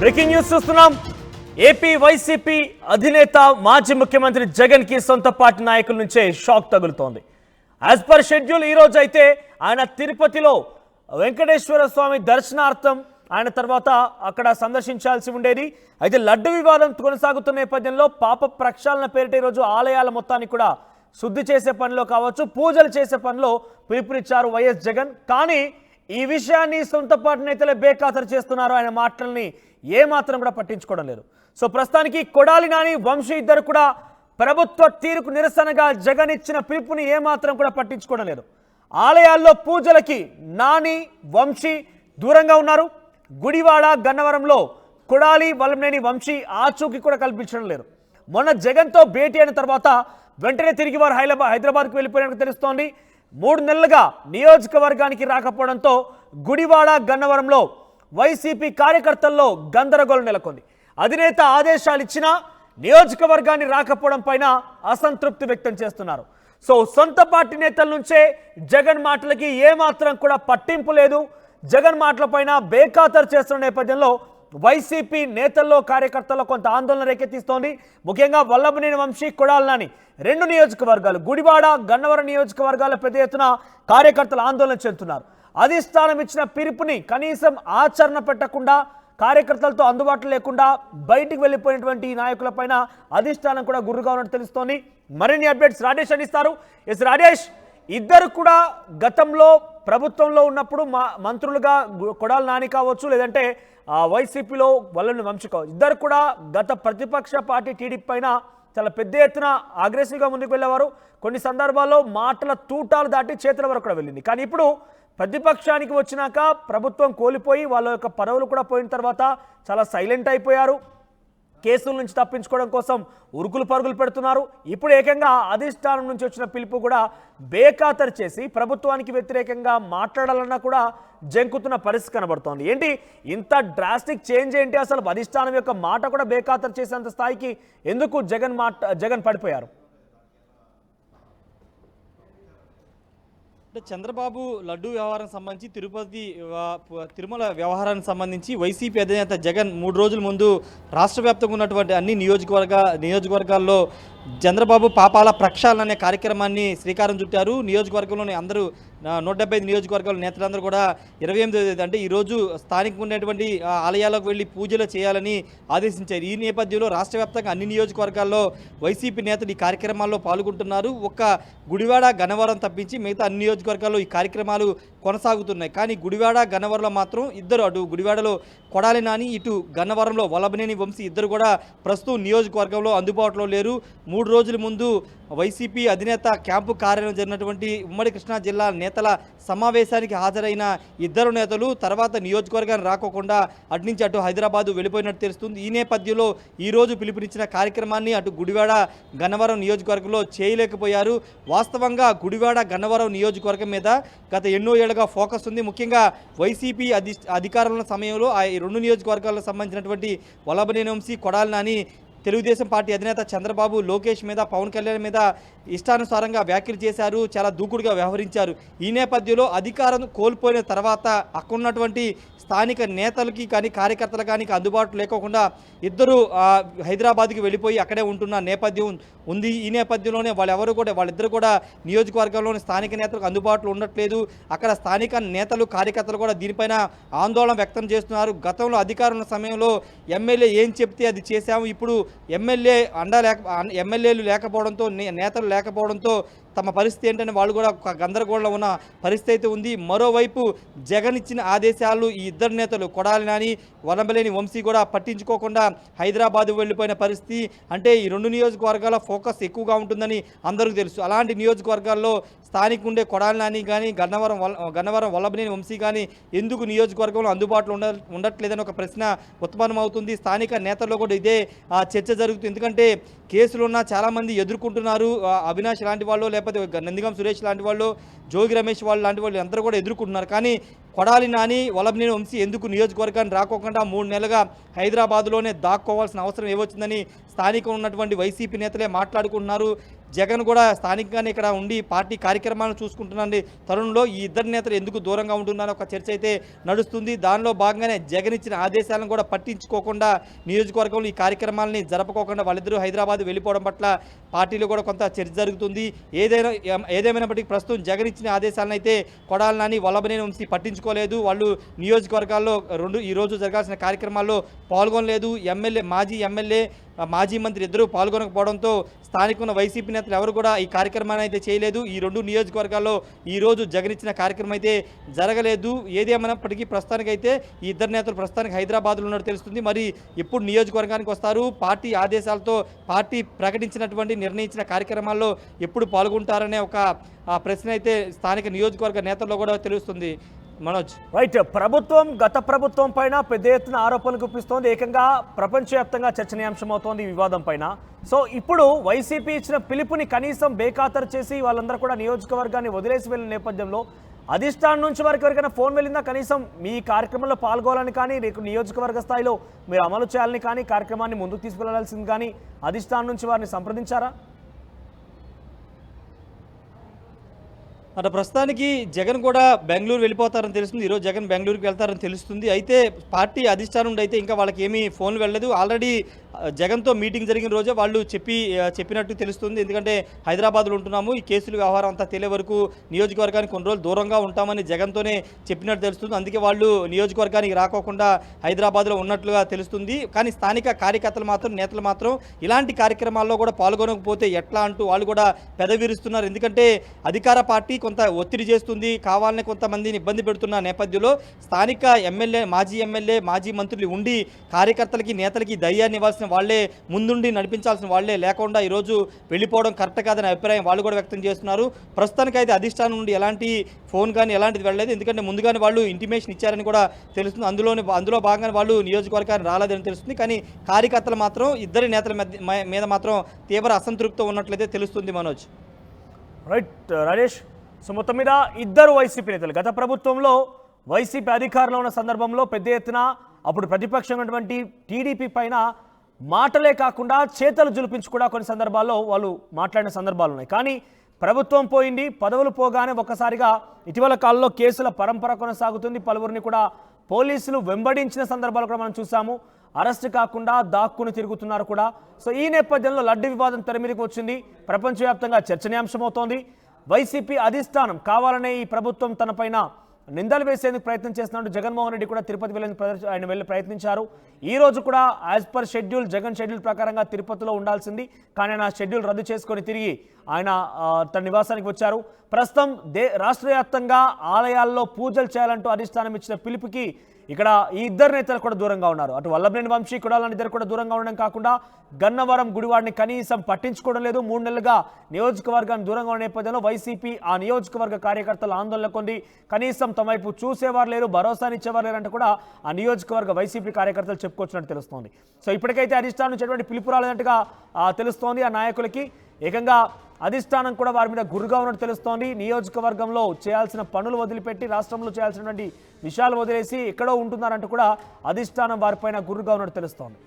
Breaking news చూస్తున్నాం. AP YCP అధినేత మాజీ ముఖ్యమంత్రి జగన్ కి సొంత పార్టీ నాయకుల నుంచే షాక్ తగులుతోంది. యాజ్ పర్ షెడ్యూల్ ఈ రోజు అయితే ఆయన తిరుపతిలో వెంకటేశ్వర స్వామి దర్శనార్థం ఆయన తర్వాత అక్కడ సందర్శించాల్సి ఉండేది. అయితే లడ్డు వివాదం కొనసాగుతున్న నేపథ్యంలో పాప ప్రక్షాళన పేరిట ఈరోజు ఆలయాల మొత్తాన్ని కూడా శుద్ధి చేసే పనిలో కావచ్చు, పూజలు చేసే పనిలో పిలుపునిచ్చారు వైఎస్ జగన్. కానీ ఈ విషయాన్ని సొంత పార్టీ నేతలే బేఖాతరు చేస్తున్నారు. ఆయన మాటల్ని ఏమాత్రం కూడా పట్టించుకోవడం లేదు. సో ప్రస్తుతానికి కొడాలి నాని, వంశీ ఇద్దరు కూడా ప్రభుత్వ తీరుకు నిరసనగా జగన్ ఇచ్చిన పిలుపుని ఏమాత్రం కూడా పట్టించుకోవడం లేదు. ఆలయాల్లో పూజలకి నాని, వంశీ దూరంగా ఉన్నారు. గుడివాడ, గన్నవరంలో కొడాలి, వల్లభనేని వంశీ ఆచూకీ కూడా కల్పించడం లేదు. మొన్న జగన్తో భేటీ అయిన తర్వాత వెంటనే తిరిగి వారు హైదరాబాద్కు వెళ్ళిపోయినట్టు తెలుస్తోంది. 3 నెలలుగా నియోజకవర్గానికి రాకపోవడంతో గుడివాడ, గన్నవరంలో వైసీపీ కార్యకర్తల్లో గందరగోళం నెలకొంది. అధినేత ఆదేశాలు ఇచ్చినా నియోజకవర్గాన్ని రాకపోవడం పైన అసంతృప్తి వ్యక్తం చేస్తున్నారు. సో సొంత పార్టీ నేతల నుంచే జగన్ మాటలకి ఏమాత్రం కూడా పట్టింపు లేదు. జగన్ మాటలపైన బేఖాతరు చేస్తున్న నేపథ్యంలో వైసీపీ నేతల్లో, కార్యకర్తల్లో కొంత ఆందోళన రేకెత్తిస్తోంది. ముఖ్యంగా వల్లభనేని వంశీ, కొడాలి నాని 2 నియోజకవర్గాలు గుడివాడ, గన్నవరం నియోజకవర్గాల పెద్ద ఎత్తున కార్యకర్తలు ఆందోళన చెందుతున్నారు. అధిష్టానం ఇచ్చిన పిలుపుని కనీసం ఆచరణ పెట్టకుండా, కార్యకర్తలతో అందుబాటులో లేకుండా బయటికి వెళ్ళిపోయినటువంటి ఈ నాయకులపైన అధిష్టానం కూడా గుర్రుగా ఉన్నట్టు తెలుస్తోంది. మరిన్ని అప్డేట్స్ రాజేష్ అందిస్తారు. ఎస్ రాజేష్, ఇద్దరు కూడా గతంలో ప్రభుత్వంలో ఉన్నప్పుడు మంత్రులుగా కొడాలి నాని కావచ్చు, లేదంటే వైసీపీలో వల్లభనేని వంశీ కావచ్చు, ఇద్దరు కూడా గత ప్రతిపక్ష పార్టీ టీడీపీ పైన చాలా పెద్ద ఎత్తున అగ్రెసివ్గా ముందుకు వెళ్ళేవారు. కొన్ని సందర్భాల్లో మాటల తూటాలు దాటి చేతుల వరకు కూడా వెళ్ళింది. కానీ ఇప్పుడు ప్రతిపక్షానికి వచ్చినాక ప్రభుత్వం కోల్పోయి వాళ్ళ యొక్క పదవులు కూడా పోయిన తర్వాత చాలా సైలెంట్ అయిపోయారు. కేసుల నుంచి తప్పించుకోవడం కోసం ఉరుకులు పరుగులు పెడుతున్నారు. ఇప్పుడు ఏకంగా అధిష్టానం నుంచి వచ్చిన పిలుపు కూడా బేఖాతరు చేసి ప్రభుత్వానికి వ్యతిరేకంగా మాట్లాడాలన్నా కూడా జంకుతున్న పరిస్థితి కనబడుతోంది. ఏంటి ఇంత డ్రాస్టిక్ చేంజ్ ఏంటి? అసలు అధిష్టానం యొక్క మాట కూడా బేఖాతరు చేసేంత స్థాయికి ఎందుకు జగన్ పడిపోయారు? అంటే చంద్రబాబు లడ్డు వ్యవహారానికి సంబంధించి తిరుమల వ్యవహారానికి సంబంధించి వైసీపీ అధినేత జగన్ 3 రోజుల ముందు రాష్ట్ర వ్యాప్తంగా ఉన్నటువంటి అన్ని నియోజకవర్గాల్లో చంద్రబాబు పాపాల ప్రక్షాళన అనే కార్యక్రమాన్ని శ్రీకారం చుట్టారు. నియోజకవర్గంలోని అందరూ 175 నియోజకవర్గాల నేతలందరూ కూడా 28 అంటే ఈరోజు స్థానికంగా ఉండేటువంటి ఆలయాలకు వెళ్ళి పూజలు చేయాలని ఆదేశించారు. ఈ నేపథ్యంలో రాష్ట్ర వ్యాప్తంగా అన్ని నియోజకవర్గాల్లో వైసీపీ నేతలు ఈ కార్యక్రమాల్లో పాల్గొంటున్నారు. ఒక్క గుడివాడ, గన్నవరం తప్పించి మిగతా అన్ని నియోజకవర్గాల్లో ఈ కార్యక్రమాలు కొనసాగుతున్నాయి. కానీ గుడివాడ, గన్నవరంలో మాత్రం ఇద్దరు, అటు గుడివాడలో కొడాలి నాని, ఇటు గన్నవరంలో వల్లభనేని వంశీ ఇద్దరు కూడా ప్రస్తుతం నియోజకవర్గంలో అందుబాటులో లేరు. 3 రోజుల ముందు వైసీపీ అధినేత క్యాంపు కార్యాలయం జరిగినటువంటి ఉమ్మడి కృష్ణా జిల్లా నేతల సమావేశానికి హాజరైన ఇద్దరు నేతలు తర్వాత నియోజకవర్గాన్ని రాకోకుండా అటు నుంచి అటు హైదరాబాదు వెళ్ళిపోయినట్టు తెలుస్తుంది. ఈ నేపథ్యంలో ఈరోజు పిలుపునిచ్చిన కార్యక్రమాన్ని అటు గుడివాడ, గన్నవరం నియోజకవర్గంలో చేయలేకపోయారు. వాస్తవంగా గుడివాడ, గన్నవరం నియోజకవర్గం మీద గత ఎన్నో ఏళ్లుగా ఫోకస్ ఉంది. ముఖ్యంగా వైసీపీ అధికారంలో సమయంలో ఆ 2 నియోజకవర్గాలకు సంబంధించినటువంటి వల్లభనేని వంశీ, కొడాలి నాని తెలుగుదేశం పార్టీ అధినేత చంద్రబాబు, లోకేష్ మీద, పవన్ కళ్యాణ్ మీద ఇష్టానుసారంగా వ్యాఖ్యలు చేశారు, చాలా దూకుడుగా వ్యవహరించారు. ఈ నేపథ్యంలో అధికారం కోల్పోయిన తర్వాత అక్కడున్నటువంటి స్థానిక నేతలకి కానీ కార్యకర్తలు కానీ అందుబాటులో లేకోకుండా ఇద్దరు హైదరాబాద్కి వెళ్ళిపోయి అక్కడే ఉంటున్న నేపథ్యం ఉంది. ఈ నేపథ్యంలోనే వాళ్ళిద్దరు కూడా నియోజకవర్గంలోని స్థానిక నేతలకు అందుబాటులో ఉండట్లేదు. అక్కడ స్థానిక నేతలు, కార్యకర్తలు కూడా దీనిపైన ఆందోళన వ్యక్తం చేస్తున్నారు. గతంలో అధికారంలో సమయంలో ఎమ్మెల్యే ఏం చెప్తే అది చేశాము, ఇప్పుడు ఎమ్మెల్యేలు లేకపోవడంతో, నేతలు లేకపోవడంతో తమ పరిస్థితి ఏంటంటే వాళ్ళు కూడా ఒక గందరగోళంలో ఉన్న పరిస్థితి అయితే ఉంది. మరోవైపు జగన్ ఇచ్చిన ఆదేశాలు ఈ ఇద్దరు నేతలు కొడాలి నాని, వల్లభనేని వంశీ కూడా పట్టించుకోకుండా హైదరాబాద్ వెళ్ళిపోయిన పరిస్థితి. అంటే ఈ 2 నియోజకవర్గాల ఫోకస్ ఎక్కువగా ఉంటుందని అందరికీ తెలుసు. అలాంటి నియోజకవర్గాల్లో స్థానిక ఉండే కొడాలి నాని కానీ, గన్నవరం వల్లభనేని వంశీ కానీ ఎందుకు నియోజకవర్గంలో అందుబాటులో ఉండట్లేదని ఒక ప్రశ్న ఉత్పన్నమవుతుంది. స్థానిక నేతల్లో కూడా ఇదే చర్చ జరుగుతుంది. ఎందుకంటే కేసులున్న చాలామంది ఎదుర్కొంటున్నారు. అవినాష్ లాంటి వాళ్ళు, లేకపోతే నందిగం సురేష్ లాంటి వాళ్ళు, జోగి రమేష్ వాళ్ళు లాంటి వాళ్ళు అందరూ కూడా ఎదుర్కొంటున్నారు. కానీ కొడాలి నాని, వల్లభనేని వంశీ ఎందుకు నియోజకవర్గాన్ని రాకోకుండా 3 నెలలుగా హైదరాబాద్లోనే దాక్కోవాల్సిన అవసరం ఏమొచ్చిందని స్థానికంగా ఉన్నటువంటి వైసీపీ నేతలే మాట్లాడుకుంటున్నారు. జగన్ కూడా స్థానికంగానే ఇక్కడ ఉండి పార్టీ కార్యక్రమాలను చూసుకుంటున్న తరుణంలో ఈ ఇద్దరు నేతలు ఎందుకు దూరంగా ఉంటున్నారో ఒక చర్చ అయితే నడుస్తుంది. దానిలో భాగంగానే జగన్ ఇచ్చిన ఆదేశాలను కూడా పట్టించుకోకుండా నియోజకవర్గంలో ఈ కార్యక్రమాలని జరపకోకుండా వాళ్ళిద్దరూ హైదరాబాద్ వెళ్ళిపోవడం పట్ల పార్టీలో కూడా కొంత చర్చ జరుగుతుంది. ఏదేమైనప్పటికీ ప్రస్తుతం జగన్ ఇచ్చిన ఆదేశాలను అయితే కొడాలి నాని, వల్లభనేని వంశీ పట్టించుకోలేదు. వాళ్ళు నియోజకవర్గాల్లో ఈ రోజు జరగాల్సిన కార్యక్రమాల్లో పాల్గొనలేదు. మాజీ ఎమ్మెల్యే మాజీ మంత్రి ఇద్దరూ పాల్గొనకపోవడంతో స్థానికున్న వైసీపీ నేతలు ఎవరు కూడా ఈ కార్యక్రమాన్ని అయితే చేయలేదు. ఈ రెండు నియోజకవర్గాల్లో ఈరోజు జగన్ ఇచ్చిన కార్యక్రమం అయితే జరగలేదు. ఏదేమైనప్పటికీ ప్రస్తుతానికైతే ఈ ఇద్దరు నేతలు ప్రస్తుతానికి హైదరాబాద్లో ఉన్నట్టు తెలుస్తుంది. మరి ఎప్పుడు నియోజకవర్గానికి వస్తారు, పార్టీ ఆదేశాలతో పార్టీ ప్రకటించినటువంటి నిర్ణయించిన కార్యక్రమాల్లో ఎప్పుడు పాల్గొంటారనే ఒక ప్రశ్న అయితే స్థానిక నియోజకవర్గ నేతల్లో కూడా తెలుస్తుంది. మనోజ్, రైట్. గత ప్రభుత్వం పైన పెద్ద ఎత్తున ఆరోపణలు గుప్పిస్తోంది. ఏకంగా ప్రపంచవ్యాప్తంగా చర్చనీయాంశం అవుతోంది ఈ వివాదం పైన. సో ఇప్పుడు వైసీపీ ఇచ్చిన పిలుపుని కనీసం బేఖాతరు చేసి వాళ్ళందరూ కూడా నియోజకవర్గాన్ని వదిలేసి వెళ్ళిన నేపథ్యంలో అధిష్టానం నుంచి వారికి ఎవరికైనా ఫోన్ వెళ్ళిందా? కనీసం మీ కార్యక్రమంలో పాల్గొనాలని కానీ, నియోజకవర్గ స్థాయిలో మీరు అమలు చేయాలని కానీ, కార్యక్రమాన్ని ముందుకు తీసుకెళ్లాల్సింది కానీ అధిష్టానం నుంచి వారిని సంప్రదించారా? అంటే ప్రస్తుతానికి జగన్ కూడా బెంగళూరు వెళ్ళిపోతారని తెలుస్తుంది. ఈరోజు జగన్ బెంగళూరుకి వెళ్తారని తెలుస్తుంది. అయితే పార్టీ అధిష్టానం నుండి అయితే ఇంకా వాళ్ళకి ఏమీ ఫోన్లు వెళ్ళలేదు. ఆల్రెడీ జగన్తో మీటింగ్ జరిగిన రోజే వాళ్ళు చెప్పినట్టు తెలుస్తుంది. ఎందుకంటే హైదరాబాద్లో ఉంటున్నాము, ఈ కేసుల వ్యవహారం అంతా తెలియ వరకు నియోజకవర్గానికి కొన్ని రోజులు దూరంగా ఉంటామని జగన్తోనే చెప్పినట్టు తెలుస్తుంది. అందుకే వాళ్ళు నియోజకవర్గానికి రాకోకుండా హైదరాబాద్లో ఉన్నట్లుగా తెలుస్తుంది. కానీ స్థానిక కార్యకర్తలు మాత్రం, నేతలు మాత్రం ఇలాంటి కార్యక్రమాల్లో కూడా పాల్గొనకపోతే ఎట్లా అంటూ వాళ్ళు కూడా పెదవిరుస్తున్నారు. ఎందుకంటే అధికార పార్టీ కొంత ఒత్తిడి చేస్తుంది, కావాలని కొంతమందిని ఇబ్బంది పెడుతున్న నేపథ్యంలో స్థానిక మాజీ ఎమ్మెల్యే మాజీ మంత్రులు ఉండి కార్యకర్తలకి నేతలకి ధైర్యాన్ని ఇవ్వాల్సిన వాళ్ళే, ముందుండి నడిపించాల్సిన వాళ్ళే లేకుండా ఈరోజు వెళ్ళిపోవడం కరెక్ట్ కాదనే అభిప్రాయం వాళ్ళు కూడా వ్యక్తం చేస్తున్నారు. ప్రస్తుతానికైతే అధిష్టానం నుండి ఎలాంటి ఫోన్ కానీ ఎలాంటిది వెళ్ళలేదు. ఎందుకంటే ముందుగానే వాళ్ళు ఇంటిమేషన్ ఇచ్చారని కూడా తెలుస్తుంది. అందులో భాగంగానే వాళ్ళు నియోజకవర్గాన్ని రాలేదని తెలుస్తుంది. కానీ కార్యకర్తలు మాత్రం ఇద్దరి నేతల మీద మాత్రం తీవ్ర అసంతృప్తి ఉన్నట్లయితే తెలుస్తుంది. మనోజ్, రైట్. రాజేష్, సో మొత్తం మీద ఇద్దరు వైసీపీ నేతలు గత ప్రభుత్వంలో వైసీపీ అధికారంలో ఉన్న సందర్భంలో పెద్ద ఎత్తున అప్పుడు ప్రతిపక్షం ఉన్నటువంటి టీడీపీ పైన మాటలే కాకుండా చేతలు జులిపించి కూడా కొన్ని సందర్భాల్లో వాళ్ళు మాట్లాడిన సందర్భాలు ఉన్నాయి. కానీ ప్రభుత్వం పోయింది, పదవులు పోగానే ఒక్కసారిగా ఇటీవల కాలంలో కేసుల పరంపర కొనసాగుతుంది. పలువురిని కూడా పోలీసులు వెంబడించిన సందర్భాలు కూడా మనం చూసాము. అరెస్ట్ కాకుండా దాక్కుని తిరుగుతున్నారు కూడా. సో ఈ నేపథ్యంలో లడ్డు వివాదం తెర మీదకి వచ్చింది, ప్రపంచవ్యాప్తంగా చర్చనీయాంశమవుతోంది. వైసీపీ అధిష్టానం కావాలనే ఈ ప్రభుత్వం తనపైన నిందలు వేసేందుకు ప్రయత్నం చేస్తున్నట్టు జగన్మోహన్ రెడ్డి కూడా తిరుపతి ఆయన వెళ్ళి ప్రయత్నించారు. ఈ రోజు కూడా as per schedule, Jagan schedule ప్రకారంగా తిరుపతిలో ఉండాల్సింది. కానీ ఆయన షెడ్యూల్ రద్దు చేసుకొని తిరిగి ఆయన తన నివాసానికి వచ్చారు. ప్రస్తుతం రాష్ట్ర వ్యాప్తంగా ఆలయాల్లో పూజలు చేయాలంటూ అధిష్టానం ఇచ్చిన పిలుపుకి ఇక్కడ ఈ ఇద్దరు నేతలు కూడా దూరంగా ఉన్నారు. అటు వల్లభనేని వంశీ, కొడాలని ఇద్దరు కూడా దూరంగా ఉండడం కాకుండా గన్నవరం గుడివాడిని కనీసం పట్టించుకోవడం లేదు. 3 నెలలుగా నియోజకవర్గాన్ని దూరంగా ఉన్న నేపథ్యంలో వైసీపీ ఆ నియోజకవర్గ కార్యకర్తలు ఆందోళన కొంది. కనీసం తమ వైపు చూసేవారు లేరు, భరోసానిచ్చేవారు లేరంటే కూడా ఆ నియోజకవర్గ వైసీపీ కార్యకర్తలు చెప్పుకొచ్చినట్టు తెలుస్తోంది. సో ఇప్పటికైతే అధిష్టానం నుంచి ఎటువంటి పిలుపు రాలేదంటగా తెలుస్తోంది. ఆ నాయకులకి ఏకంగా అధిష్టానం కూడా వారి మీద గురుగా ఉన్నట్టు తెలుస్తోంది. నియోజకవర్గంలో చేయాల్సిన పనులు వదిలిపెట్టి రాష్ట్రంలో చేయాల్సినటువంటి విషయాలు వదిలేసి ఎక్కడో ఉంటున్నారంటూ కూడా అధిష్టానం వారిపైన గురుగా ఉన్నట్టు తెలుస్తోంది.